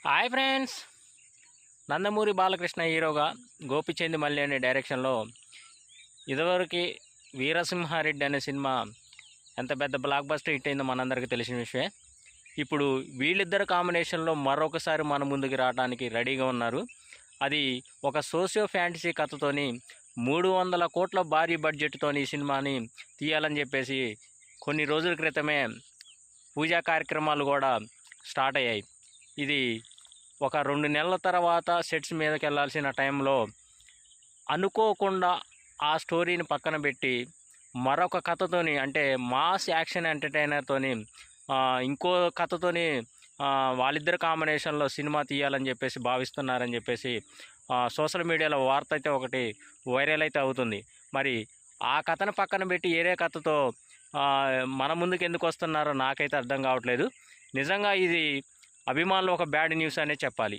Hi friends, Nandamuri Balakrishna హీరోగా గోపిచంద్ మల్లి అనే డైరెక్షన్లో ఇదివరకు వీరసింహారెడ్డి అనే సినిమా ఎంత పెద్ద బ్లాక్ బస్టర్ హిట్ అయిందో మనందరికీ తెలిసిన విషయమే. ఇప్పుడు వీళ్ళిద్దరు కాంబినేషన్లో మరొకసారి మన ముందుకు రావడానికి రెడీగా ఉన్నారు. అది ఒక సోషియో ఫ్యాంటసీ కథతోని 300 కోట్ల భారీ బడ్జెట్తోని ఈ సినిమాని తీయాలని చెప్పేసి కొన్ని రోజుల క్రితమే పూజా కార్యక్రమాలు కూడా స్టార్ట్ అయ్యాయి. ఇది ఒక 2 నెలల తర్వాత సెట్స్ మీదకి వెళ్ళాల్సిన టైంలో అనుకోకుండా ఆ స్టోరీని పక్కన పెట్టి మరొక కథతోని, అంటే మాస్ యాక్షన్ ఎంటర్టైనర్తోని ఇంకో కథతోని వాళ్ళిద్దరు కాంబినేషన్లో సినిమా తీయాలని చెప్పేసి భావిస్తున్నారని చెప్పేసి సోషల్ మీడియాలో వార్త అయితే ఒకటి వైరల్ అయితే అవుతుంది. మరి ఆ కథను పక్కన పెట్టి ఏరే కథతో మన ముందుకు ఎందుకు వస్తున్నారో నాకైతే అర్థం కావట్లేదు. నిజంగా ఇది అభిమానులు ఒక బ్యాడ్ న్యూస్ అనే చెప్పాలి.